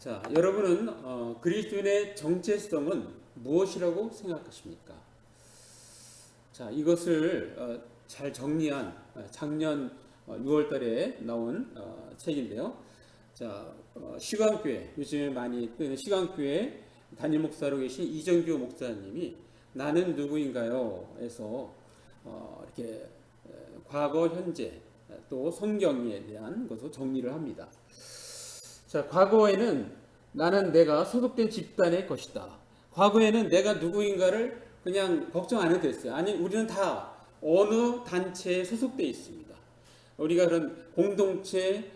자, 여러분은 그리스도인의 정체성은 무엇이라고 생각하십니까? 자, 이것을 잘 정리한 작년 6월 달에 나온 책인데요. 자, 시간교회, 요즘에 많이 뜨는 시간교회 담임 목사로 계신 이정규 목사님이 나는 누구인가요? 에서 이렇게 과거, 현재, 또 성경에 대한 것을 정리를 합니다. 자, 과거에는 나는 내가 소속된 집단의 것이다. 과거에는 내가 누구인가를 그냥 걱정 안 해도 됐어요. 아니, 우리는 다 어느 단체에 소속되어 있습니다. 우리가 그런 공동체,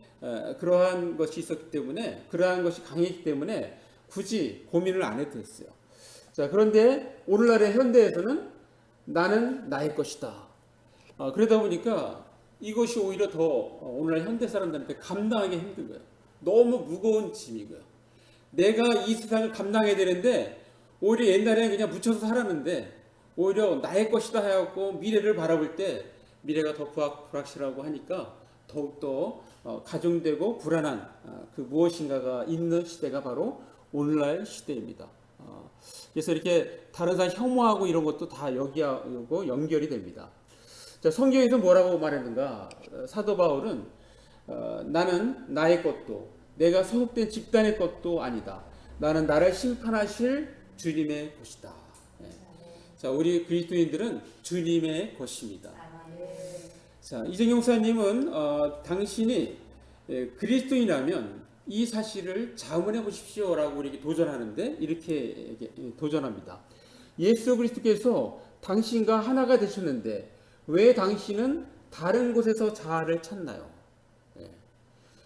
그러한 것이 있었기 때문에, 그러한 것이 강했기 때문에 굳이 고민을 안 해도 됐어요. 자, 그런데 오늘날의 현대에서는 나는 나의 것이다. 그러다 보니까 이것이 오히려 더 오늘날 현대 사람들한테 감당하기 힘든 거예요. 너무 무거운 짐이고요. 내가 이 세상을 감당해야 되는데 오히려 옛날에는 그냥 묻혀서 살았는데 오히려 나의 것이다 해갖고 미래를 바라볼 때 미래가 더 불확실하고 하니까 더욱더 가중되고 불안한 그 무엇인가가 있는 시대가 바로 오늘날 시대입니다. 그래서 이렇게 다른 사람 혐오하고 이런 것도 다 여기하고 연결이 됩니다. 자, 성경에서 뭐라고 말했는가? 사도 바울은 나는 나의 것도 내가 소속된 집단의 것도 아니다. 나는 나를 심판하실 주님의 것이다. 네. 자, 우리 그리스도인들은 주님의 것입니다. 자, 이정용 목사님은 당신이 그리스도인이라면 이 사실을 자문해 보십시오라고 우리에게 도전하는데 이렇게 도전합니다. 예수 그리스도께서 당신과 하나가 되셨는데 왜 당신은 다른 곳에서 자아를 찾나요?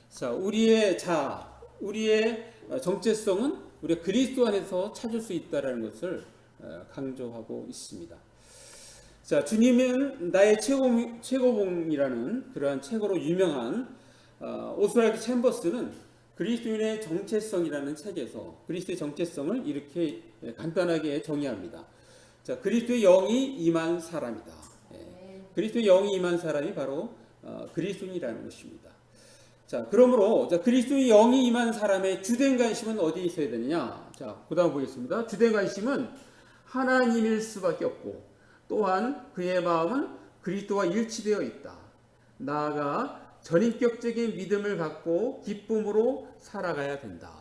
자, 우리의 우리의 정체성은 우리가 그리스도 안에서 찾을 수 있다는 것을 강조하고 있습니다. 자, 주님은 나의 최고봉이라는 그러한 책으로 유명한 오스왈드 챔버스는 그리스도인의 정체성이라는 책에서 그리스도의 정체성을 이렇게 간단하게 정의합니다. 자, 그리스도의 영이 임한 사람이다. 그리스도의 영이 임한 사람이 바로 그리스도인이라는 것입니다. 자, 그러므로 그리스도의 영이 임한 사람의 주된 관심은 어디에 있어야 되느냐? 자, 그다음 보겠습니다. 주된 관심은 하나님일 수밖에 없고 또한 그의 마음은 그리스도와 일치되어 있다. 나아가 전인격적인 믿음을 갖고 기쁨으로 살아가야 된다.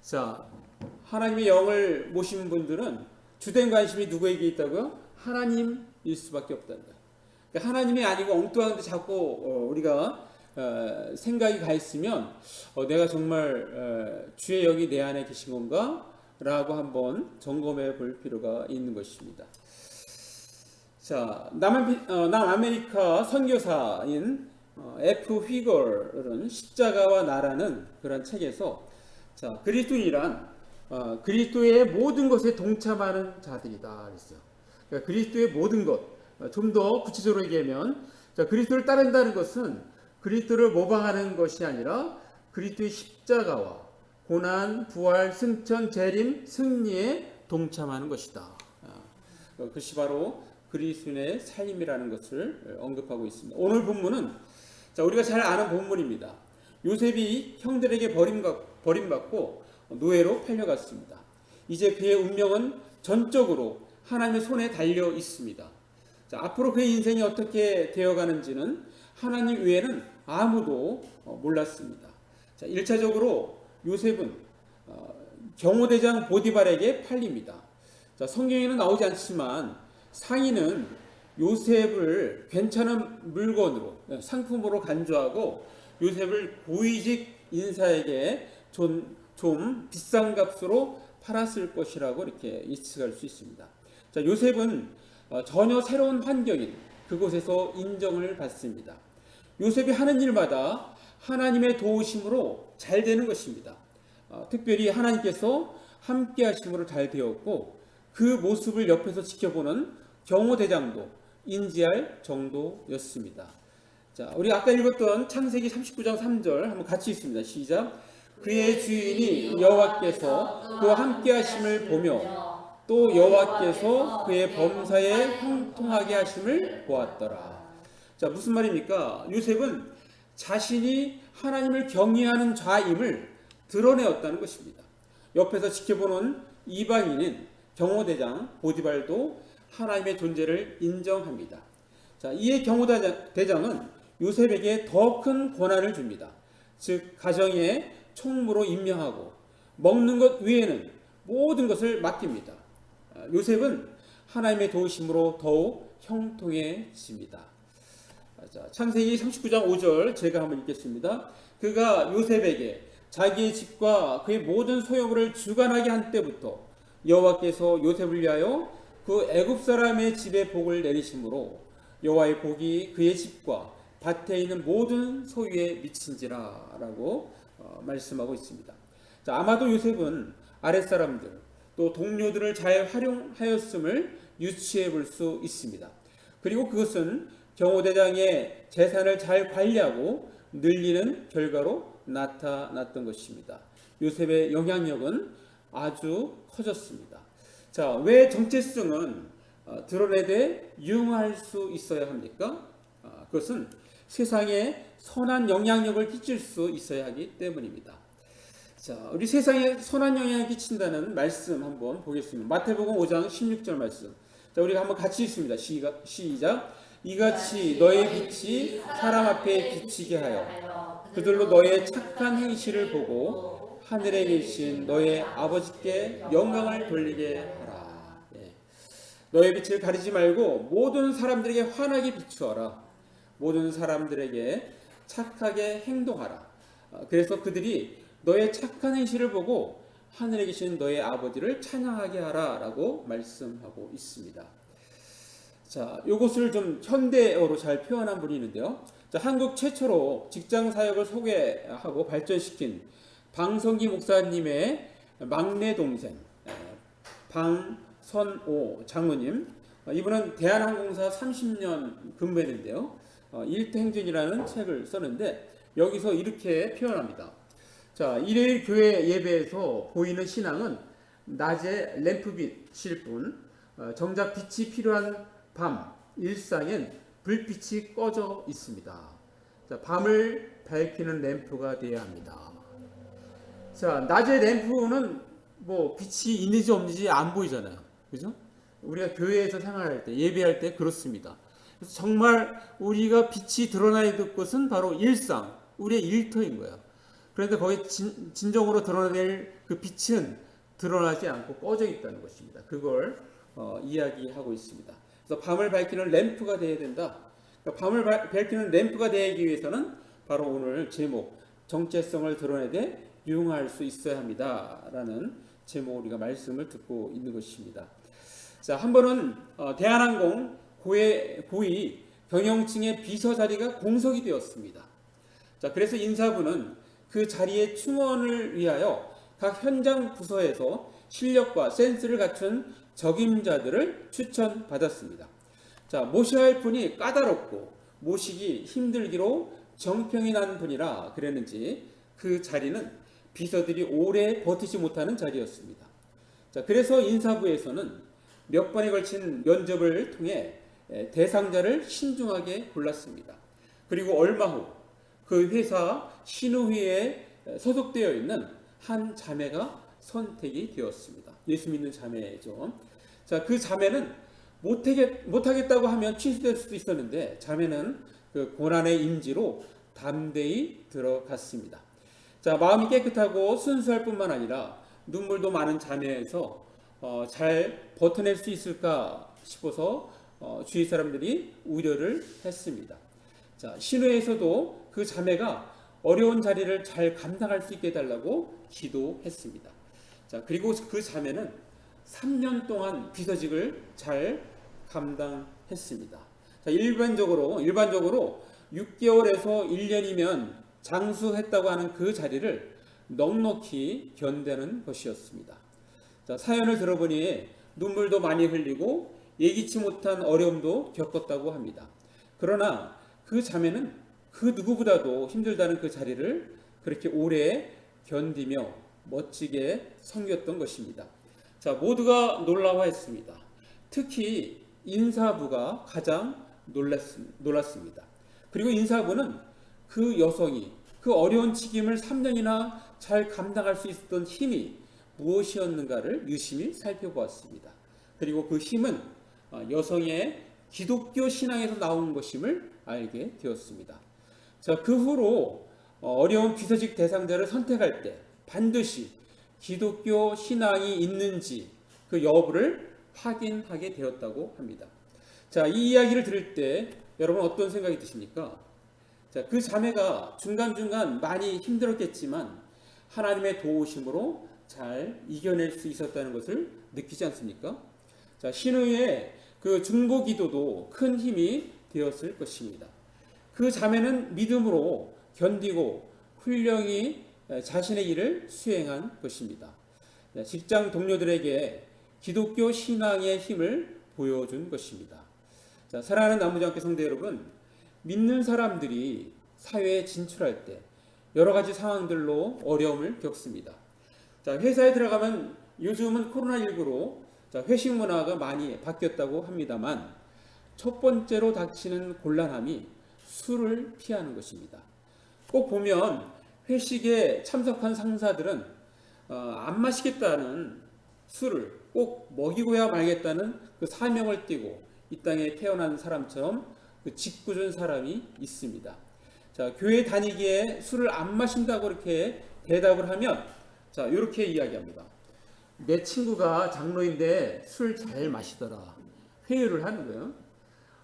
자, 하나님의 영을 모신 분들은 주된 관심이 누구에게 있다고요? 하나님일 수밖에 없단다. 그러니까 하나님이 아니고 엉뚱한데 자꾸 우리가 생각이 가 있으면 내가 정말 주의 영이 내 안에 계신 건가? 라고 한번 점검해 볼 필요가 있는 것입니다. 자, 남아메리카 선교사인 F. 휘걸은 십자가와 나라는 그런 책에서 자, 그리스도인이란 그리스도의 모든 것에 동참하는 자들이다 그랬어요. 그러니까 그리스도의 모든 것, 좀 더 구체적으로 얘기하면 자, 그리스도를 따른다는 것은 그리스도를 모방하는 것이 아니라 그리스도의 십자가와 고난, 부활, 승천, 재림, 승리에 동참하는 것이다. 그것이 바로 그리스도인의 삶이라는 것을 언급하고 있습니다. 오늘 본문은 자, 우리가 잘 아는 본문입니다. 요셉이 형들에게 버림받고 노예로 팔려갔습니다. 이제 그의 운명은 전적으로 하나님의 손에 달려 있습니다. 자, 앞으로 그의 인생이 어떻게 되어가는지는 하나님 외에는 아무도 몰랐습니다. 자, 1차적으로 요셉은 경호대장 보디발에게 팔립니다. 자, 성경에는 나오지 않지만 상인은 요셉을 괜찮은 물건으로 상품으로 간주하고 요셉을 고위직 인사에게 좀 비싼 값으로 팔았을 것이라고 이렇게 예측할 수 있습니다. 자, 요셉은 전혀 새로운 환경인 그곳에서 인정을 받습니다. 요셉이 하는 일마다 하나님의 도우심으로 잘 되는 것입니다. 특별히 하나님께서 함께 하심으로 잘 되었고 그 모습을 옆에서 지켜보는 경호대장도 인지할 정도였습니다. 자, 우리 아까 읽었던 창세기 39장 3절 한번 같이 읽습니다. 시작. 그의 주인이 여호와께서 그와 함께 하심을 보며 또 여호와께서 그의 범사에 형통하게 하심을 보았더라. 자, 무슨 말입니까? 요셉은 자신이 하나님을 경외하는 자임을 드러내었다는 것입니다. 옆에서 지켜보는 이방인인 경호대장 보디발도 하나님의 존재를 인정합니다. 자, 이에 경호대장은 요셉에게 더 큰 권한을 줍니다. 즉 가정의 총무로 임명하고 먹는 것 외에는 모든 것을 맡깁니다. 요셉은 하나님의 도우심으로 더욱 형통해집니다. 자, 창세기 39장 5절 제가 한번 읽겠습니다. 그가 요셉에게 자기의 집과 그의 모든 소유물을 주관하게 한 때부터 여호와께서 요셉을 위하여 그 애굽 사람의 집에 복을 내리심으로 여호와의 복이 그의 집과 밭에 있는 모든 소유에 미친지라라고 말씀하고 있습니다. 자, 아마도 요셉은 아랫사람들 또 동료들을 잘 활용하였음을 유추해 볼 수 있습니다. 그리고 그것은 경호대장의 재산을 잘 관리하고 늘리는 결과로 나타났던 것입니다. 요셉의 영향력은 아주 커졌습니다. 자, 왜 정체성은 드러내되 유용할 수 있어야 합니까? 그것은 세상에 선한 영향력을 끼칠 수 있어야 하기 때문입니다. 자, 우리 세상에 선한 영향을 끼친다는 말씀 한번 보겠습니다. 마태복음 5장 16절 말씀. 자, 우리가 한번 같이 읽습니다. 시작. 이같이 너의 빛이 사람 앞에 비치게 하여 그들로 너의 착한 행실을 보고 하늘에 계신 너의 아버지께 영광을 돌리게 하라. 너의 빛을 가리지 말고 모든 사람들에게 환하게 비추어라. 모든 사람들에게 착하게 행동하라. 그래서 그들이 너의 착한 행실을 보고 하늘에 계신 너의 아버지를 찬양하게 하라 라고 말씀하고 있습니다. 자, 이것을 좀 현대어로 잘 표현한 분이 있는데요. 자, 한국 최초로 직장 사역을 소개하고 발전시킨 방성기 목사님의 막내 동생 방선오 장로님, 이분은 대한항공사 30년 근무했는데요. 일터행진이라는 책을 썼는데 여기서 이렇게 표현합니다. 자, 일요일 교회 예배에서 보이는 신앙은 낮에 램프빛일 뿐 정작 빛이 필요한 밤 일상엔 불빛이 꺼져 있습니다. 자, 밤을 밝히는 램프가 되어야 합니다. 자, 낮에 램프는 뭐 빛이 있는지 없는지 안 보이잖아요. 그죠? 우리가 교회에서 생활할 때, 예배할 때 그렇습니다. 그래서 정말 우리가 빛이 드러나야 될 것은 바로 일상, 우리의 일터인 거예요. 그런데 거기 진정으로 드러낼 그 빛은 드러나지 않고 꺼져 있다는 것입니다. 그걸 이야기하고 있습니다. 그래서 밤을 밝히는 램프가 되어야 된다. 그러니까 밤을 밝히는 램프가 되기 위해서는 바로 오늘 제목 정체성을 드러내되 유용할 수 있어야 합니다 라는 제목으로 우리가 말씀을 듣고 있는 것입니다. 자, 한 번은 대한항공 고위 경영층의 비서 자리가 공석이 되었습니다. 자, 그래서 인사부는 그 자리의 충원을 위하여 각 현장 부서에서 실력과 센스를 갖춘 적임자들을 추천받았습니다. 자, 모셔야 할 분이 까다롭고 모시기 힘들기로 정평이 난 분이라 그랬는지 그 자리는 비서들이 오래 버티지 못하는 자리였습니다. 자, 그래서 인사부에서는 몇 번에 걸친 면접을 통해 대상자를 신중하게 골랐습니다. 그리고 얼마 후 그 회사 신우회에 소속되어 있는 한 자매가 선택이 되었습니다. 예수 믿는 자매죠. 자, 그 자매는 못하겠다고 하면 취소될 수도 있었는데 자매는 그 고난의 임지로 담대히 들어갔습니다. 자, 마음이 깨끗하고 순수할 뿐만 아니라 눈물도 많은 자매에서 잘 버텨낼 수 있을까 싶어서 주위 사람들이 우려를 했습니다. 자, 신우에서도 그 자매가 어려운 자리를 잘 감당할 수 있게 해달라고 기도했습니다. 자, 그리고 그 자매는 3년 동안 비서직을 잘 감당했습니다. 자, 일반적으로 6개월에서 1년이면 장수했다고 하는 그 자리를 넉넉히 견뎌낸 것이었습니다. 자, 사연을 들어보니 눈물도 많이 흘리고 예기치 못한 어려움도 겪었다고 합니다. 그러나 그 자매는 그 누구보다도 힘들다는 그 자리를 그렇게 오래 견디며 멋지게 섬겼던 것입니다. 자, 모두가 놀라워했습니다. 특히 인사부가 가장 놀랐습니다. 그리고 인사부는 그 여성이 그 어려운 책임을 3년이나 잘 감당할 수 있었던 힘이 무엇이었는가를 유심히 살펴보았습니다. 그리고 그 힘은 여성의 기독교 신앙에서 나오는 것임을 알게 되었습니다. 자, 그 후로 어려운 비서직 대상자를 선택할 때 반드시 기독교 신앙이 있는지 그 여부를 확인하게 되었다고 합니다. 자, 이 이야기를 들을 때 여러분 어떤 생각이 드십니까? 자, 그 자매가 중간중간 많이 힘들었겠지만 하나님의 도우심으로 잘 이겨낼 수 있었다는 것을 느끼지 않습니까? 자, 신우의 그 중보 기도도 큰 힘이 되었을 것입니다. 그 자매는 믿음으로 견디고 훌륭히 자신의 일을 수행한 것입니다. 직장 동료들에게 기독교 신앙의 힘을 보여준 것입니다. 자, 사랑하는 나무장교 성도 여러분, 믿는 사람들이 사회에 진출할 때 여러 가지 상황들로 어려움을 겪습니다. 자, 회사에 들어가면 요즘은 코로나19로 회식 문화가 많이 바뀌었다고 합니다만 첫 번째로 닥치는 곤란함이 술을 피하는 것입니다. 꼭 보면 회식에 참석한 상사들은 안 마시겠다는 술을 꼭 먹이고야 말겠다는 그 사명을 띠고 이 땅에 태어난 사람처럼 그 짓궂은 사람이 있습니다. 자, 교회 다니기에 술을 안 마신다고 이렇게 대답을 하면 자, 이렇게 이야기합니다. 내 친구가 장로인데 술 잘 마시더라. 회유를 하는 거예요.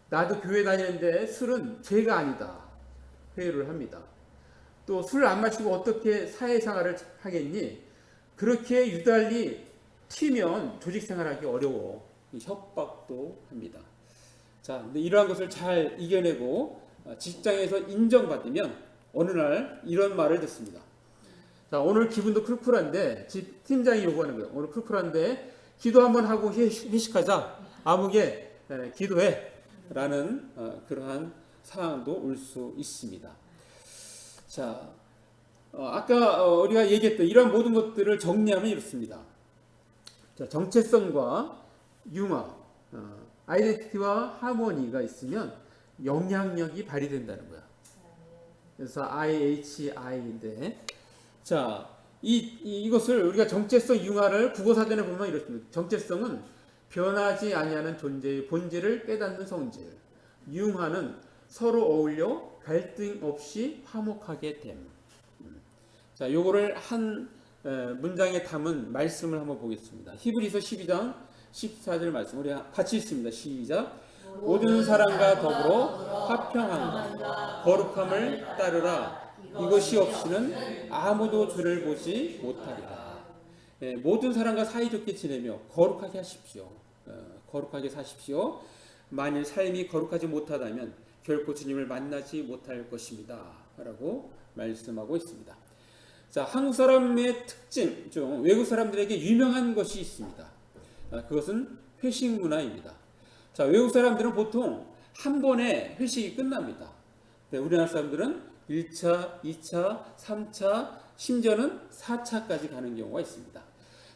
나도 교회 다니는데 술은 죄가 아니다. 회유를 합니다. 또 술 안 마시고 어떻게 사회생활을 하겠니? 그렇게 유달리 튀면 조직생활하기 어려워. 협박도 합니다. 자, 근데 이러한 것을 잘 이겨내고 직장에서 인정받으면 어느 날 이런 말을 듣습니다. 자, 오늘 기분도 쿨쿨한데 집 팀장이 요구하는 거예요. 오늘 쿨쿨한데 기도 한번 하고 회식하자. 아무개 기도해. 라는 그러한 상황도 올 수 있습니다. 자, 아까 우리가 얘기했던 이러한 모든 것들을 정리하면 이렇습니다. 자, 정체성과 융화, 아이덴티티와 하모니가 있으면 영향력이 발휘된다는 거야. 그래서 IHI인데, 자, 이것을 우리가 정체성 융화를 국어사전에 보면 이렇습니다. 정체성은 변하지 아니하는 존재의 본질을 깨닫는 성질. 융화는 서로 어울려 갈등 없이 화목하게 됨. 자, 요거를 한 문장에 담은 말씀을 한번 보겠습니다. 히브리서 12장 14절 말씀 우리 같이 읽습니다. 시작. 모든 사람과 더불어 화평함과 거룩함을 따르라. 이것이 없이는 아무도 주를 보지 못하리라. 모든 사람과 사이좋게 지내며 거룩하게 하십시오. 거룩하게 사십시오. 만일 삶이 거룩하지 못하다면 결코 주님을 만나지 못할 것입니다. 라고 말씀하고 있습니다. 자, 한국 사람의 특징 중 외국 사람들에게 유명한 것이 있습니다. 그것은 회식 문화입니다. 자, 외국 사람들은 보통 한 번에 회식이 끝납니다. 우리나라 사람들은 1차, 2차, 3차, 심지어는 4차까지 가는 경우가 있습니다.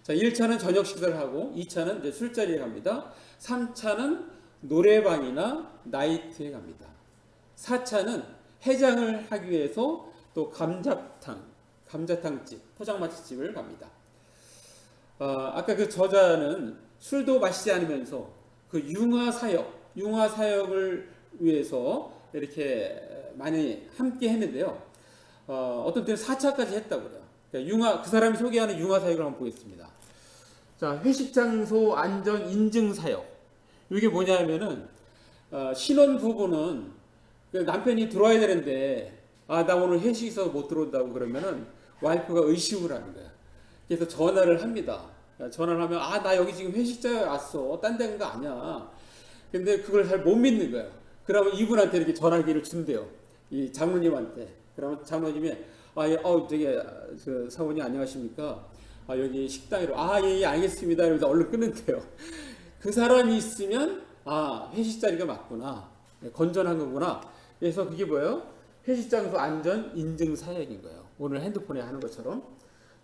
자, 1차는 저녁 식사를 하고 2차는 이제 술자리에 갑니다. 3차는 노래방이나 나이트에 갑니다. 4차는 해장을 하기 위해서 또 감자탕집, 포장마차집을 갑니다. 아까 그 저자는 술도 마시지 않으면서 그 융화사역을 위해서 이렇게 많이 함께 했는데요. 어떤 때는 4차까지 했다고 그래요. 그러니까 그 사람이 소개하는 융화사역을 한번 보겠습니다. 자, 회식장소 안전 인증사역. 이게 뭐냐면은, 신혼 부부는 남편이 들어와야 되는데, 나 오늘 회식 있어서 못 들어온다고 그러면은 와이프가 의심을 하는 거야. 그래서 전화를 합니다. 전화를 하면, 나 여기 지금 회식장에 왔어. 딴 데인 거 아니야. 근데 그걸 잘 못 믿는 거예요. 그러면 이분한테 이렇게 전화기를 준대요. 이 장로님한테. 그러면 장로님이, 되게, 사모님 안녕하십니까? 여기 식당이로, 예, 알겠습니다. 이러면서 얼른 끊는데요. 그 사람이 있으면, 회식 자리가 맞구나. 건전한 거구나. 그래서 그게 뭐예요? 회식장소 안전 인증 사역인 거예요. 오늘 핸드폰에 하는 것처럼.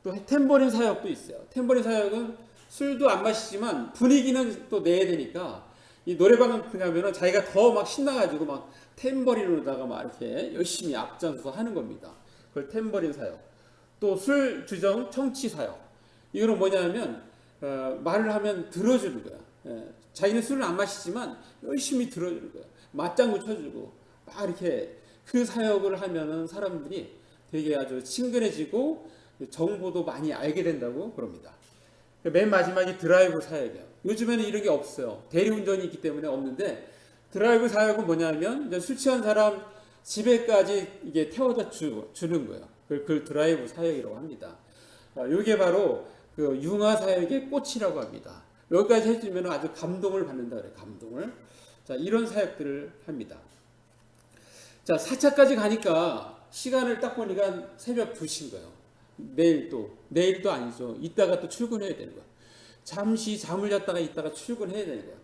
또 탬버린 사역도 있어요. 탬버린 사역은 술도 안 마시지만 분위기는 또 내야 되니까 이 노래방은 그냐면은 자기가 더 막 신나가지고 막 탬버린으로다가 막 이렇게 열심히 앞장서서 하는 겁니다. 그걸 탬버린 사역. 또 술 주정 청취 사역. 이거는 뭐냐면 말을 하면 들어주는 거야. 자기는 술을 안 마시지만 열심히 들어주는 거야. 맞장구 쳐주고 막 이렇게 그 사역을 하면은 사람들이 되게 아주 친근해지고 정보도 많이 알게 된다고 그럽니다. 맨 마지막이 드라이브 사역이에요. 요즘에는 이런 게 없어요. 대리운전이 있기 때문에 없는데 드라이브 사역은 뭐냐면 이제 술 취한 사람 집에까지 이게 태워다 주는 거예요. 그걸 드라이브 사역이라고 합니다. 이게 바로 그 융화 사역의 꽃이라고 합니다. 여기까지 해주면 아주 감동을 받는다 그래요. 감동을. 자, 이런 사역들을 합니다. 자, 4차까지 가니까 시간을 딱 보니까 새벽 2시인 거예요. 내일도 아니죠. 이따가 또 출근해야 되는 거예요. 잠시 잠을 잤다가 이따가 출근해야 되는 거예요.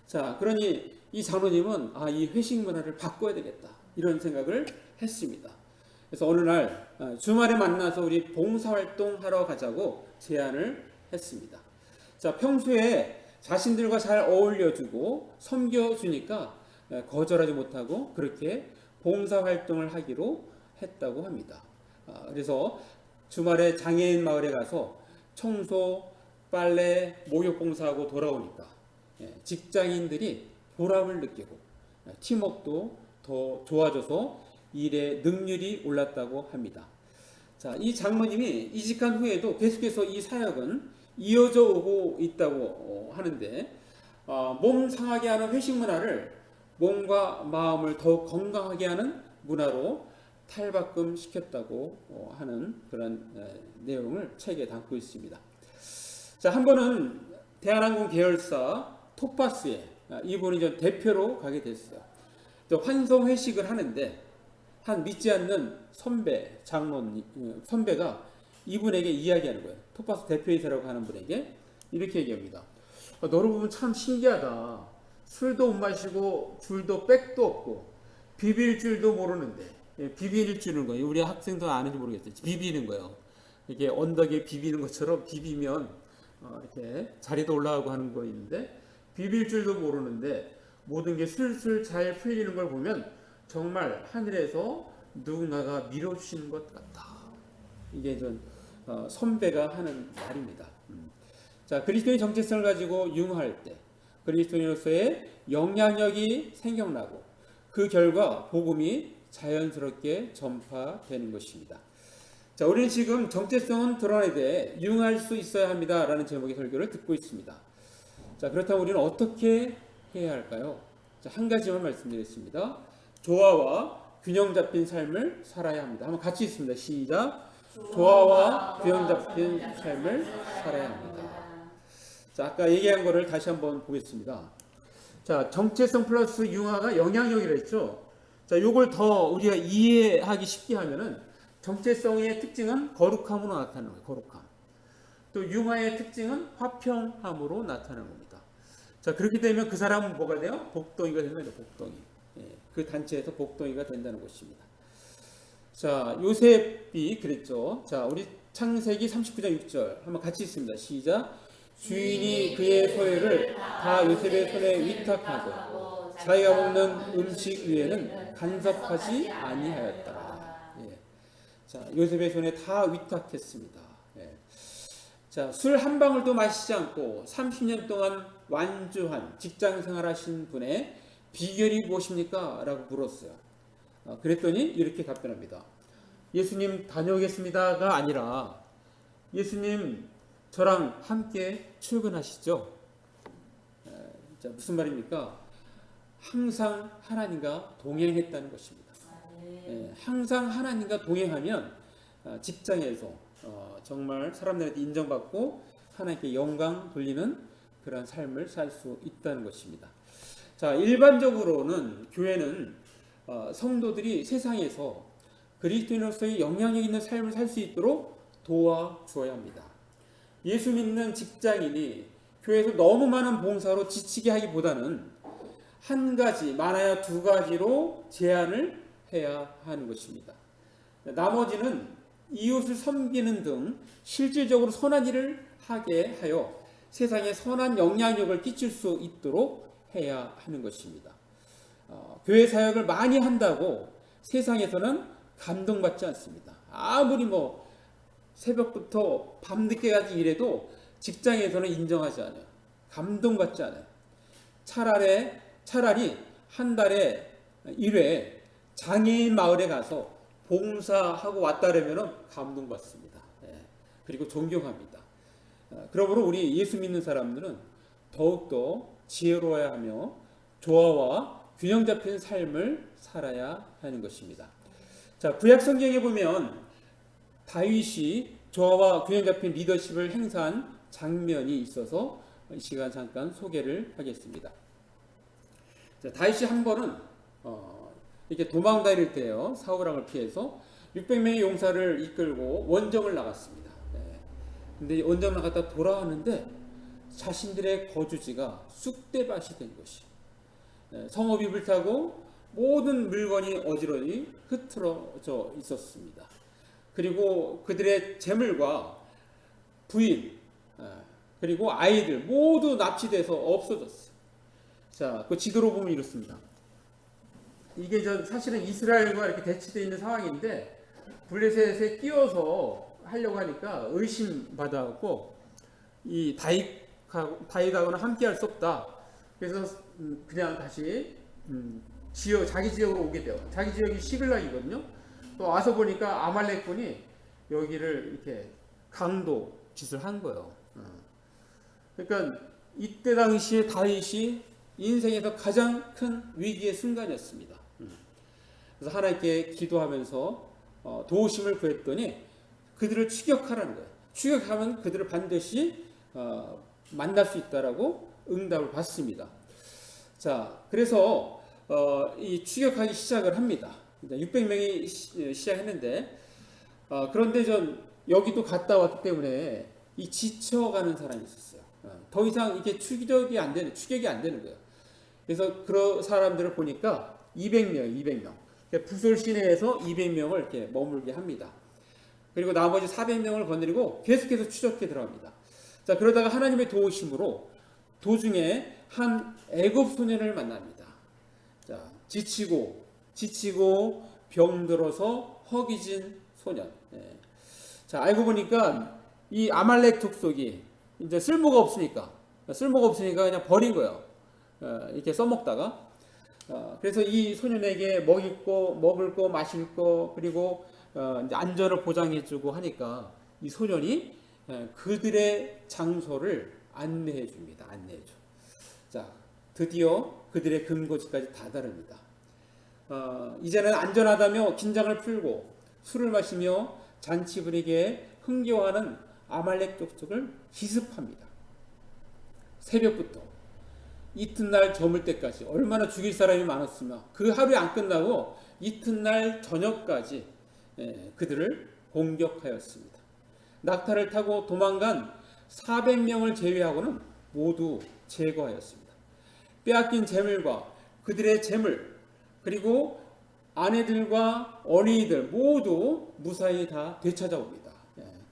자, 그러니 이 장로님은 이 회식 문화를 바꿔야 되겠다. 이런 생각을 했습니다. 그래서 어느 날 주말에 만나서 우리 봉사활동 하러 가자고 제안을 했습니다. 자, 평소에 자신들과 잘 어울려주고 섬겨주니까 거절하지 못하고 그렇게 봉사활동을 하기로 했다고 합니다. 그래서 주말에 장애인 마을에 가서 청소, 빨래, 목욕 봉사하고 돌아오니까 직장인들이 보람을 느끼고 팀워크도 더 좋아져서 일의 능률이 올랐다고 합니다. 자, 이 장로님이 이직한 후에도 계속해서 이 사역은 이어져 오고 있다고 하는데 몸 상하게 하는 회식 문화를 몸과 마음을 더욱 건강하게 하는 문화로 탈바꿈 시켰다고 하는 그런 내용을 책에 담고 있습니다. 자, 한 번은 대한항공 계열사 토파스에 이분이 좀 대표로 가게 됐어요. 또 환송 회식을 하는데 한 믿지 않는 선배가 이분에게 이야기하는 거예요. 토파스 대표이사라고 하는 분에게 이렇게 얘기합니다. 너를 보면 참 신기하다. 술도 못 마시고 줄도 백도 없고 비빌 줄도 모르는데 비비는 줄은 거예요. 우리 학생도 아는지 모르겠어요. 비비는 거예요. 이게 언덕에 비비는 것처럼 비비면 이렇게 자리도 올라가고 하는 거 있는데 비빌 줄도 모르는데 모든 게 술술 잘 풀리는 걸 보면 정말 하늘에서 누군가가 밀어주시는 것 같다. 이게 좀 선배가 하는 말입니다. 자, 그리스도의 정체성을 가지고 융화할 때 그리스도인으로서의 영향력이 생겨나고 그 결과 복음이 자연스럽게 전파되는 것입니다. 자, 우리는 지금 정체성은 드러내야 돼 융할 수 있어야 합니다 라는 제목의 설교를 듣고 있습니다. 자, 그렇다면 우리는 어떻게 해야 할까요? 자, 한 가지만 말씀드리겠습니다. 조화와 균형 잡힌 삶을 살아야 합니다. 한번 같이 있습니다. 시작. 조화와 균형 잡힌 삶을 살아야 합니다. 자, 아까 얘기한 거를 다시 한번 보겠습니다. 자, 정체성 플러스 융화가 영향력이라 했죠. 자, 요걸 더 우리가 이해하기 쉽게 하면은 정체성의 특징은 거룩함으로 나타나는 거예요. 거룩함. 또 융화의 특징은 화평함으로 나타나는 겁니다. 자, 그렇게 되면 그 사람은 뭐가 돼요? 복덩이가 되는 거죠. 복덩이. 그 단체에서 복덩이가 된다는 것입니다. 자, 요셉이 그랬죠. 자, 우리 창세기 39장 6절 한번 같이 읽습니다. 시작. 주인이 그의 소유를 다 요셉의 손에 위탁하고 자기가 먹는 음식 위에는 간섭하지 아니하였다. 자, 요셉의 손에 다 위탁했습니다. 자, 술 한 방울도 마시지 않고 30년 동안 완주한 직장 생활하신 분의 비결이 무엇입니까? 라고 물었어요. 그랬더니 이렇게 답변합니다. 예수님 다녀오겠습니다가 아니라 예수님 저랑 함께 출근하시죠. 자, 무슨 말입니까? 항상 하나님과 동행했다는 것입니다. 항상 하나님과 동행하면 직장에서 정말 사람들한테 인정받고 하나님께 영광 돌리는 그런 삶을 살 수 있다는 것입니다. 자, 일반적으로는 교회는 성도들이 세상에서 그리스도인으로서의 영향력 있는 삶을 살 수 있도록 도와주어야 합니다. 예수 믿는 직장인이 교회에서 너무 많은 봉사로 지치게 하기보다는 한 가지, 많아야 두 가지로 제한을 해야 하는 것입니다. 나머지는 이웃을 섬기는 등 실질적으로 선한 일을 하게 하여 세상에 선한 영향력을 끼칠 수 있도록 해야 하는 것입니다. 교회 사역을 많이 한다고 세상에서는 감동받지 않습니다. 아무리 새벽부터 밤늦게까지 일해도 직장에서는 인정하지 않아요. 감동받지 않아요. 차라리 한 달에 1회 장애인 마을에 가서 봉사하고 왔다라면 감동받습니다. 예. 그리고 존경합니다. 그러므로 우리 예수 믿는 사람들은 더욱더 지혜로워야 하며 조화와 균형 잡힌 삶을 살아야 하는 것입니다. 자, 구약 성경에 보면 다윗이 조화와 균형 잡힌 리더십을 행사한 장면이 있어서 이 시간 잠깐 소개를 하겠습니다. 자, 다윗이 한 번은 이렇게 도망 다닐 때요, 사울왕을 피해서 600명의 용사를 이끌고 원정을 나갔습니다. 근데 원정 나갔다 돌아왔는데 자신들의 거주지가 쑥대밭이 된 것이, 성읍이 불타고 모든 물건이 어지러이 흐트러져 있었습니다. 그리고 그들의 재물과 부인, 그리고 아이들 모두 납치돼서 없어졌어요. 자, 그 지도로 보면 이렇습니다. 이게 사실은 이스라엘과 이렇게 대치되어 있는 상황인데 블레셋에 끼워서 하려고 하니까 의심받아갖고 이 다윗하고는 함께할 수 없다. 그래서 그냥 다시 자기 지역으로 오게 돼요. 자기 지역이 시글락이거든요. 또 와서 보니까 아말렉군이 여기를 이렇게 강도 짓을 한 거예요. 그러니까 이때 당시에 다윗이 인생에서 가장 큰 위기의 순간이었습니다. 그래서 하나님께 기도하면서 도우심을 구했더니 그들을 추격하라는 거예요. 추격하면 그들을 반드시 만날 수 있다라고 응답을 받습니다. 자, 그래서 이 추격하기 시작을 합니다. 600명이 시작했는데 그런데 여기도 갔다 왔기 때문에 이 지쳐가는 사람이 있었어요. 더 이상 이게 추격이 안 되는 거예요. 그래서 그런 사람들을 보니까 200명. 부솔 시내에서 200명을 이렇게 머물게 합니다. 그리고 나머지 400명을 거느리고 계속해서 추적해 들어갑니다. 자, 그러다가 하나님의 도우심으로 도중에 한 애굽 소년을 만납니다. 자, 지치고 병들어서 허기진 소년. 자, 알고 보니까 이 아말렉 족속이 이제 쓸모가 없으니까 그냥 버린 거예요. 이렇게 써먹다가. 그래서 이 소년에게 먹을 거, 마실 거, 그리고 이제 안전을 보장해주고 하니까 이 소년이 그들의 장소를 안내해 줍니다. 자, 드디어 그들의 근거지까지 다다릅니다. 이제는 안전하다며 긴장을 풀고 술을 마시며 잔치 분위기에 흥겨워하는 아말렉 족속을 기습합니다. 새벽부터 이튿날 저물 때까지 얼마나 죽일 사람이 많았으며 그 하루에 안 끝나고 이튿날 저녁까지 그들을 공격하였습니다. 낙타를 타고 도망간 400명을 제외하고는 모두 제거하였습니다. 빼앗긴 재물과 그들의 재물, 그리고 아내들과 어린이들 모두 무사히 다 되찾아옵니다.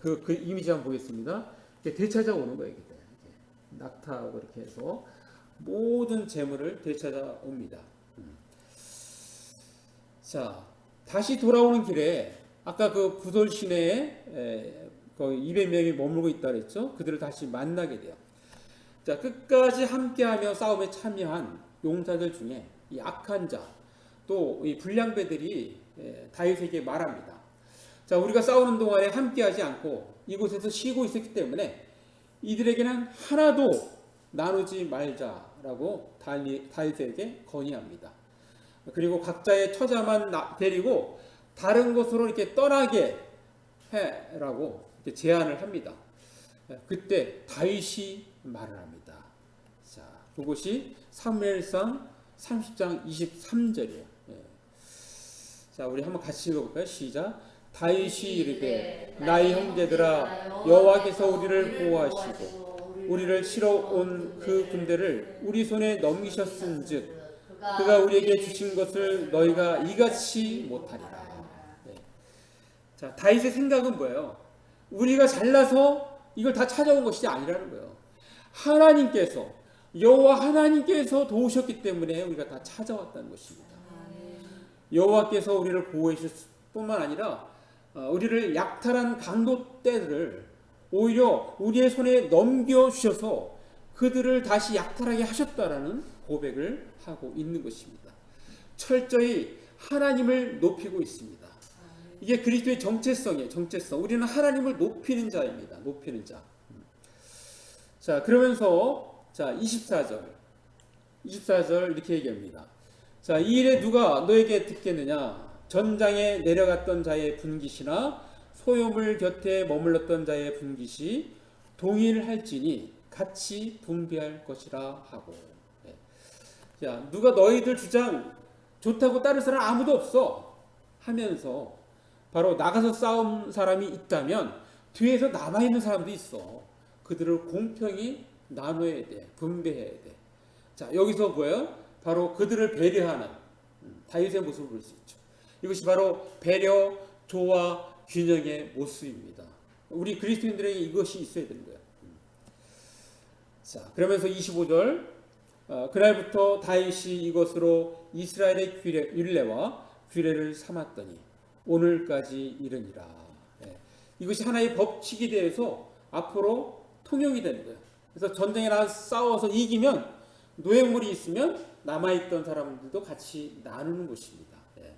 그 이미지 한번 보겠습니다. 되찾아오는 거예요. 낙타하고 이렇게 해서 모든 재물을 되찾아옵니다. 자, 다시 돌아오는 길에 아까 그 부솔 시내에 거의 200명이 머물고 있다 그랬죠. 그들을 다시 만나게 돼요. 자, 끝까지 함께하며 싸움에 참여한 용사들 중에 이 악한 자, 또 이 불량배들이 다윗에게 말합니다. 자, 우리가 싸우는 동안에 함께하지 않고 이곳에서 쉬고 있었기 때문에 이들에게는 하나도 나누지 말자라고 다윗에게 건의합니다. 그리고 각자의 처자만 데리고 다른 곳으로 이렇게 떠나게 해라고 이렇게 제안을 합니다. 그때 다윗이 말을 합니다. 자, 그것이 사무엘상 30장 23절이에요. 자, 우리 한번 같이 읽어볼까요? 시작. 다윗이 이르되 나의 형제들아, 여호와께서 우리를 보호하시고 우리를 치러 온 그 군대를 우리 손에 넘기셨은즉 그가 우리에게 주신 것을 너희가 이같이 못하리라. 자, 다윗의 생각은 뭐예요? 우리가 잘나서 이걸 다 찾아온 것이 아니라는 거예요. 여호와 하나님께서 도우셨기 때문에 우리가 다 찾아왔다는 것입니다. 여호와께서 우리를 보호해 주실 뿐만 아니라 우리를 약탈한 강도 때를 오히려 우리의 손에 넘겨주셔서 그들을 다시 약탈하게 하셨다라는 고백을 하고 있는 것입니다. 철저히 하나님을 높이고 있습니다. 이게 그리스도의 정체성이에요. 정체성. 우리는 하나님을 높이는 자입니다. 높이는 자. 자, 그러면서 자, 24절 이렇게 얘기합니다. 자, 이 일에 누가 너에게 듣겠느냐? 전장에 내려갔던 자의 분깃이나 소요물 곁에 머물렀던 자의 분깃이 동일할지니 같이 분배할 것이라 하고. 네. 자, 누가 너희들 주장 좋다고 따를 사람 아무도 없어 하면서 바로 나가서 싸운 사람이 있다면 뒤에서 남아있는 사람도 있어. 그들을 공평히 나눠야 돼. 분배해야 돼. 자, 여기서 뭐예요? 바로 그들을 배려하는 다윗의 모습을 볼 수 있죠. 이것이 바로 배려, 조화, 균형의 모습입니다. 우리 그리스도인들에게 이것이 있어야 되는 거예요. 자, 그러면서 25절 그날부터 다윗이 이것으로 이스라엘의 율례와 규례를 삼았더니 오늘까지 이르니라. 네. 이것이 하나의 법칙이 되어서 앞으로 통용이 되는 거예요. 그래서 전쟁에 나가서 싸워서 이기면 노획물이 있으면 남아있던 사람들도 같이 나누는 것입니다. 네.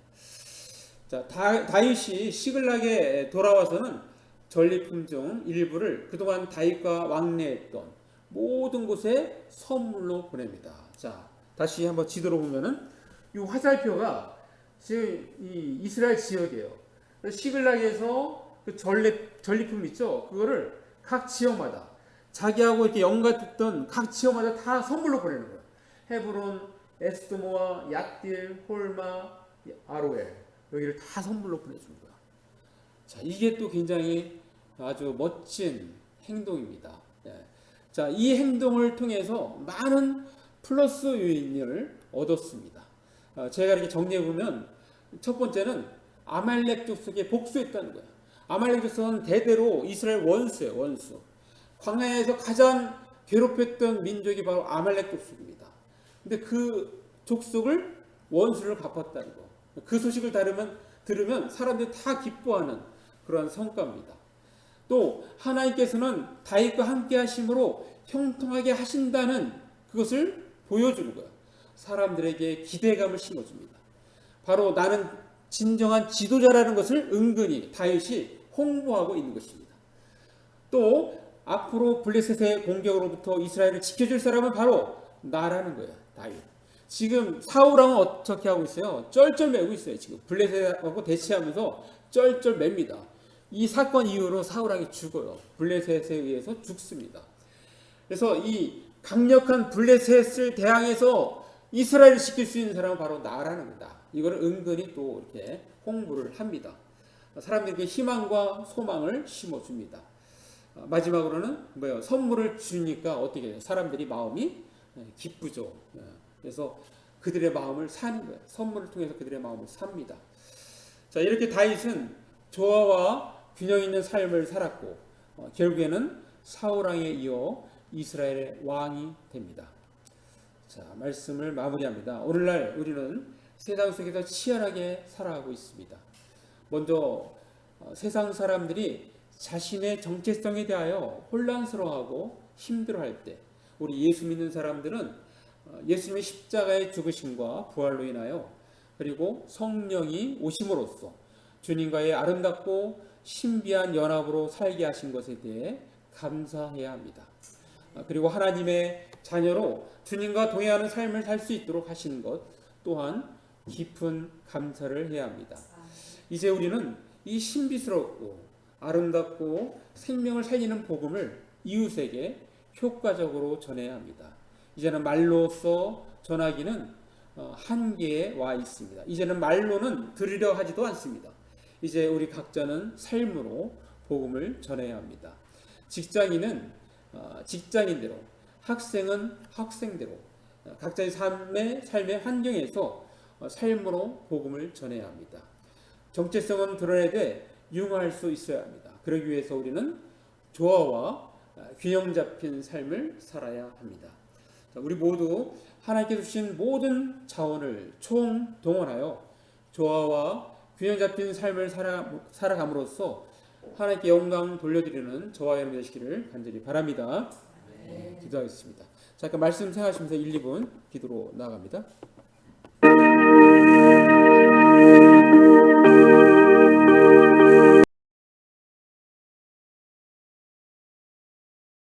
자, 다윗이 시글락에 돌아와서는 전리품 중 일부를 그동안 다윗과 왕래했던 모든 곳에 선물로 보냅니다. 자, 다시 한번 지도로 보면은 이 화살표가 지금 이 이스라엘 지역이에요. 시글락에서 그 전리품 있죠? 그거를 각 지역마다 자기하고 이렇게 연관됐던 각 지역마다 다 선물로 보내는 거예요. 헤브론, 에스도모아, 얏딜, 홀마, 아로엘 여기를 다 선물로 보내준 거야. 자, 이게 또 굉장히 아주 멋진 행동입니다. 네. 자, 이 행동을 통해서 많은 플러스 요인을 얻었습니다. 제가 이렇게 정리해 보면 첫 번째는 아말렉 족속에 복수했다는 거예요. 아말렉 족속은 대대로 이스라엘 원수예요, 원수. 광야에서 가장 괴롭혔던 민족이 바로 아말렉 족속입니다. 근데 그 족속을 원수를 갚았다는 거. 그 소식을 들으면 사람들이 다 기뻐하는 그런 성과입니다. 또 하나님께서는 다윗과 함께 하심으로 형통하게 하신다는 그것을 보여주는 거예요. 사람들에게 기대감을 심어줍니다. 바로 나는 진정한 지도자라는 것을 은근히 다윗이 홍보하고 있는 것입니다. 또 앞으로 블레셋의 공격으로부터 이스라엘을 지켜줄 사람은 바로 나라는 거예요. 다윗. 지금 사울왕은 어떻게 하고 있어요? 쩔쩔매고 있어요. 지금 블레셋하고 대치하면서 쩔쩔맵니다. 이 사건 이후로 사울왕이 죽어요. 블레셋에 의해서 죽습니다. 그래서 이 강력한 블레셋을 대항해서 이스라엘을 지킬 수 있는 사람은 바로 나라는 거다. 이거를 은근히 또 이렇게 홍보를 합니다. 사람들에게 희망과 소망을 심어줍니다. 마지막으로는 뭐예요? 선물을 주니까 어떻게 해요? 사람들이 마음이 기쁘죠. 그래서 그들의 마음을 사는 거예요. 선물을 통해서 그들의 마음을 삽니다. 자, 이렇게 다윗은 조화와 균형 있는 삶을 살았고 결국에는 사울왕에 이어 이스라엘의 왕이 됩니다. 자, 말씀을 마무리합니다. 오늘날 우리는 세상 속에서 치열하게 살아가고 있습니다. 먼저 세상 사람들이 자신의 정체성에 대하여 혼란스러워하고 힘들어할 때 우리 예수 믿는 사람들은 예수님의 십자가의 죽으심과 부활로 인하여 그리고 성령이 오심으로써 주님과의 아름답고 신비한 연합으로 살게 하신 것에 대해 감사해야 합니다. 그리고 하나님의 자녀로 주님과 동행하는 삶을 살 수 있도록 하신 것 또한 깊은 감사를 해야 합니다. 이제 우리는 이 신비스럽고 아름답고 생명을 살리는 복음을 이웃에게 효과적으로 전해야 합니다. 이제는 말로써 전하기는 한계에 와 있습니다. 이제는 말로는 들으려 하지도 않습니다. 이제 우리 각자는 삶으로 복음을 전해야 합니다. 직장인은 직장인대로, 학생은 학생대로 각자의 삶의 환경에서 삶으로 복음을 전해야 합니다. 정체성은 드러내되 융화할 수 있어야 합니다. 그러기 위해서 우리는 조화와 균형 잡힌 삶을 살아야 합니다. 우리 모두 하나님께서 주신 모든 자원을 총동원하여 조화와 균형 잡힌 삶을 살아감으로써 하나님께 영광 돌려드리는 저와 여러분 되시기를 간절히 바랍니다. 기도하겠습니다. 잠깐 말씀 생각하시면서 1, 2분 기도로 나아갑니다.